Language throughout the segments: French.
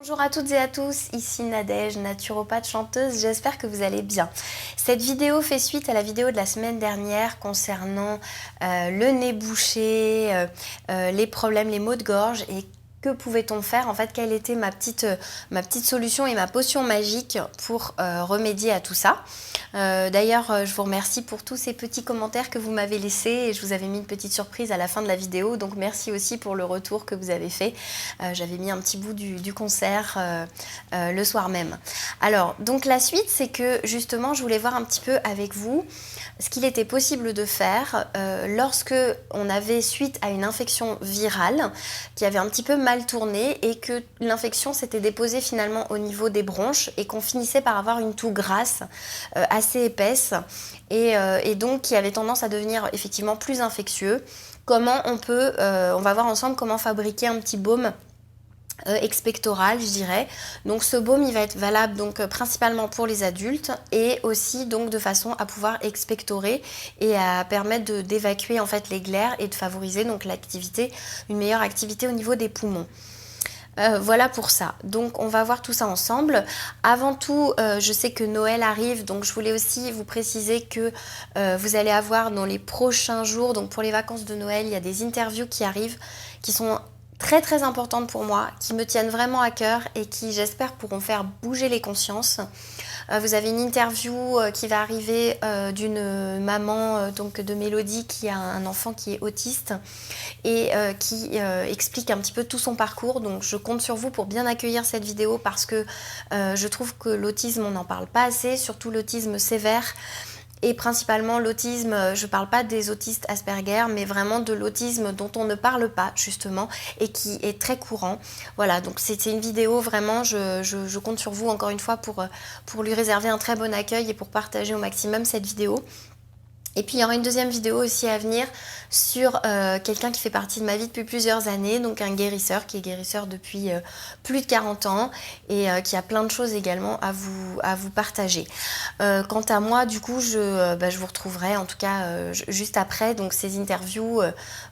Bonjour à toutes et à tous, ici Nadège, naturopathe chanteuse, j'espère que vous allez bien. Cette vidéo fait suite à la vidéo de la semaine dernière concernant le nez bouché, les problèmes, les maux de gorge et que pouvait-on faire? En fait, quelle était ma petite solution et ma potion magique pour remédier à tout ça? D'ailleurs, je vous remercie pour tous ces petits commentaires que vous m'avez laissés et je vous avais mis une petite surprise à la fin de la vidéo, donc merci aussi pour le retour que vous avez fait. J'avais mis un petit bout du concert le soir même. Alors, donc la suite, c'est que justement, je voulais voir un petit peu avec vous ce qu'il était possible de faire lorsque on avait suite à une infection virale qui avait un petit peu mal tourné et que l'infection s'était déposée finalement au niveau des bronches et qu'on finissait par avoir une toux grasse assez épaisse et donc qui avait tendance à devenir effectivement plus infectieux. Comment on peut, on va voir ensemble comment fabriquer un petit baume expectoral, je dirais. Donc ce baume, il va être valable donc principalement pour les adultes et aussi donc de façon à pouvoir expectorer et à permettre d'évacuer en fait les glaires et de favoriser donc l'activité, une meilleure activité au niveau des poumons. Voilà pour ça. Donc on va voir tout ça ensemble. Avant tout, je sais que Noël arrive, donc je voulais aussi vous préciser que vous allez avoir dans les prochains jours, donc pour les vacances de Noël, il y a des interviews qui arrivent, qui sont très importantes pour moi, qui me tiennent vraiment à cœur et qui j'espère pourront faire bouger les consciences. Vous avez une interview qui va arriver d'une maman donc de Mélodie qui a un enfant qui est autiste et qui explique un petit peu tout son parcours. Donc je compte sur vous pour bien accueillir cette vidéo parce que je trouve que l'autisme on n'en parle pas assez, surtout l'autisme sévère. Et principalement l'autisme, je ne parle pas des autistes Asperger, mais vraiment de l'autisme dont on ne parle pas justement et qui est très courant. Voilà, donc c'était une vidéo vraiment, je compte sur vous encore une fois pour lui réserver un très bon accueil et pour partager au maximum cette vidéo. Et puis il y aura une deuxième vidéo aussi à venir sur quelqu'un qui fait partie de ma vie depuis plusieurs années, donc un guérisseur qui est guérisseur depuis plus de 40 ans et qui a plein de choses également à vous partager. Quant à moi, du coup, je vous retrouverai en tout cas juste après, donc ces interviews,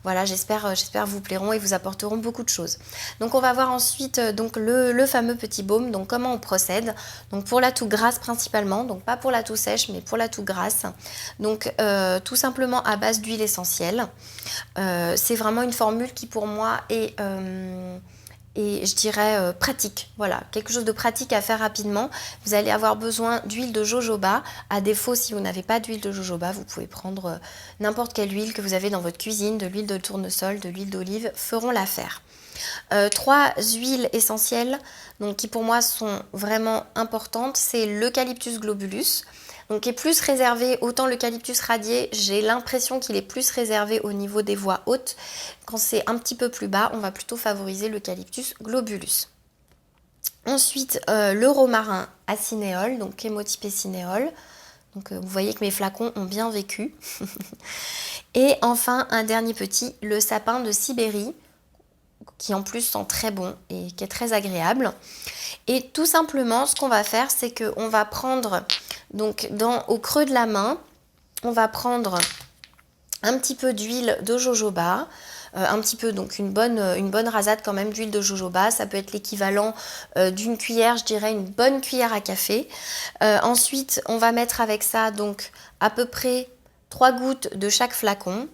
voilà, j'espère vous plairont et vous apporteront beaucoup de choses. Donc on va voir ensuite donc le fameux petit baume, donc comment on procède. Donc pour la toux grasse principalement, donc pas pour la toux sèche, mais pour la toux grasse. Donc tout simplement à base d'huile essentielle. C'est vraiment une formule qui pour moi est je dirais pratique, voilà, quelque chose de pratique à faire rapidement. Vous allez avoir besoin d'huile de jojoba. À défaut, si vous n'avez pas d'huile de jojoba, vous pouvez prendre n'importe quelle huile que vous avez dans votre cuisine, de l'huile de tournesol, de l'huile d'olive, feront l'affaire. 3 huiles essentielles donc, qui pour moi sont vraiment importantes, c'est l'eucalyptus globulus, donc qui est plus réservé, autant l'eucalyptus radié, j'ai l'impression qu'il est plus réservé au niveau des voies hautes. Quand c'est un petit peu plus bas, on va plutôt favoriser l'eucalyptus globulus. Ensuite, le romarin acénéol, donc chémotypé cinéole. Donc vous voyez que mes flacons ont bien vécu. Et enfin, un dernier petit, le sapin de Sibérie, qui en plus sent très bon et qui est très agréable. Et tout simplement, ce qu'on va faire, c'est qu'on va prendre, donc au creux de la main, on va prendre un petit peu d'huile de jojoba, un petit peu, donc une bonne rasade quand même d'huile de jojoba. Ça peut être l'équivalent d'une cuillère, je dirais une bonne cuillère à café. Ensuite, on va mettre avec ça donc à peu près 3 gouttes de chaque flacon.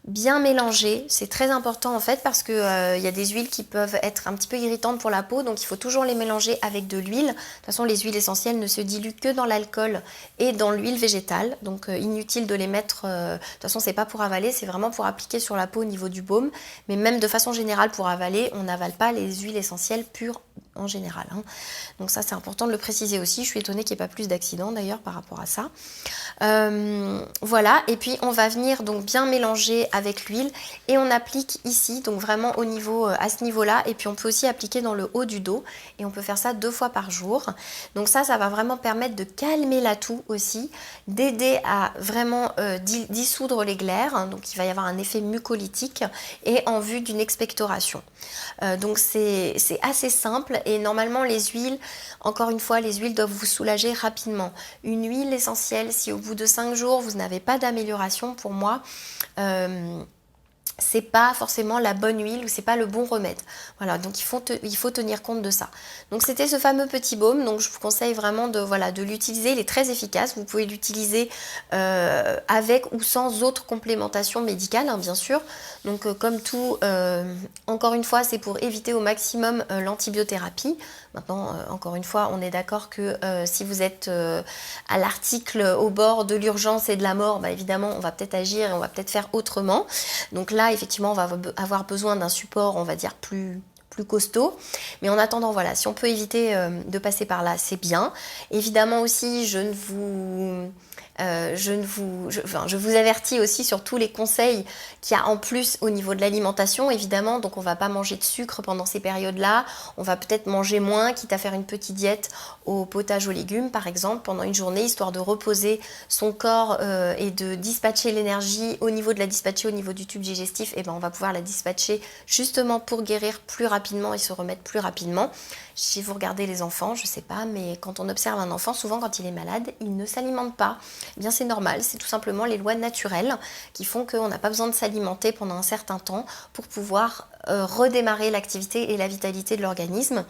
Bien mélanger, c'est très important en fait parce que y a des huiles qui peuvent être un petit peu irritantes pour la peau, donc il faut toujours les mélanger avec de l'huile. De toute façon, les huiles essentielles ne se diluent que dans l'alcool et dans l'huile végétale, donc inutile de les mettre. De toute façon, c'est pas pour avaler, c'est vraiment pour appliquer sur la peau au niveau du baume. Mais même de façon générale, pour avaler, on n'avale pas les huiles essentielles pures en général. Donc ça, c'est important de le préciser aussi. Je suis étonnée qu'il n'y ait pas plus d'accidents d'ailleurs par rapport à ça. Voilà, et puis on va venir donc bien mélanger avec l'huile et on applique ici, donc vraiment au niveau, à ce niveau-là, et puis on peut aussi appliquer dans le haut du dos et on peut faire ça 2 fois par jour. Donc ça va vraiment permettre de calmer la toux aussi, d'aider à vraiment dissoudre les glaires, donc il va y avoir un effet mucolytique et en vue d'une expectoration. Donc c'est assez simple et normalement les huiles, encore une fois, les huiles doivent vous soulager rapidement. Une huile essentielle, si au bout de 5 jours vous n'avez pas d'amélioration, pour moi, c'est pas forcément la bonne huile ou c'est pas le bon remède. Voilà, donc il faut tenir compte de ça. Donc c'était ce fameux petit baume, donc je vous conseille vraiment de l'utiliser, il est très efficace, vous pouvez l'utiliser avec ou sans autre complémentation médicale, hein, bien sûr. Donc comme tout, encore une fois, c'est pour éviter au maximum l'antibiothérapie. Maintenant, encore une fois, on est d'accord que si vous êtes à l'article au bord de l'urgence et de la mort, bah, évidemment, on va peut-être agir et on va peut-être faire autrement. Donc là, effectivement, on va avoir besoin d'un support, on va dire, plus costaud. Mais en attendant, voilà, si on peut éviter de passer par là, c'est bien. Évidemment aussi, je vous avertis aussi sur tous les conseils qu'il y a en plus au niveau de l'alimentation, évidemment. Donc on va pas manger de sucre pendant ces périodes-là. On va peut-être manger moins, quitte à faire une petite diète au potage aux légumes, par exemple, pendant une journée, histoire de reposer son corps et de dispatcher l'énergie au niveau du tube digestif. Et ben on va pouvoir la dispatcher justement pour guérir plus rapidement et se remettre plus rapidement. Si vous regardez les enfants, je sais pas, mais quand on observe un enfant, souvent quand il est malade, il ne s'alimente pas. Eh bien c'est normal, c'est tout simplement les lois naturelles qui font qu'on n'a pas besoin de s'alimenter pendant un certain temps pour pouvoir redémarrer l'activité et la vitalité de l'organisme.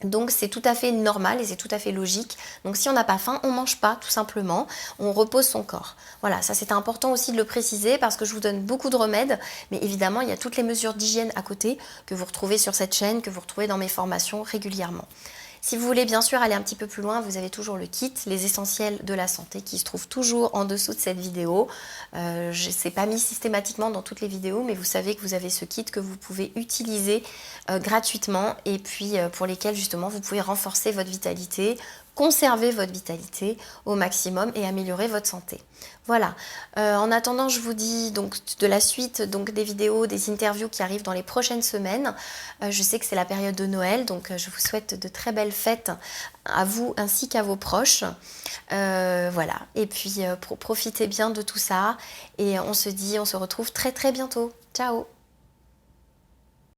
Donc c'est tout à fait normal et c'est tout à fait logique. Donc si on n'a pas faim, on ne mange pas tout simplement, on repose son corps. Voilà, ça c'est important aussi de le préciser parce que je vous donne beaucoup de remèdes, mais évidemment il y a toutes les mesures d'hygiène à côté que vous retrouvez sur cette chaîne, que vous retrouvez dans mes formations régulièrement. Si vous voulez bien sûr aller un petit peu plus loin, vous avez toujours le kit, les essentiels de la santé qui se trouve toujours en dessous de cette vidéo. Je ne sais pas mis systématiquement dans toutes les vidéos, mais vous savez que vous avez ce kit que vous pouvez utiliser gratuitement et puis pour lesquels justement vous pouvez renforcer votre vitalité, conserver votre vitalité au maximum et améliorer votre santé. Voilà, en attendant je vous dis donc de la suite donc des vidéos, des interviews qui arrivent dans les prochaines semaines. Je sais que c'est la période de Noël, donc je vous souhaite de très belles fêtes à vous ainsi qu'à vos proches. Voilà, et puis profitez bien de tout ça et on se retrouve très très bientôt. Ciao!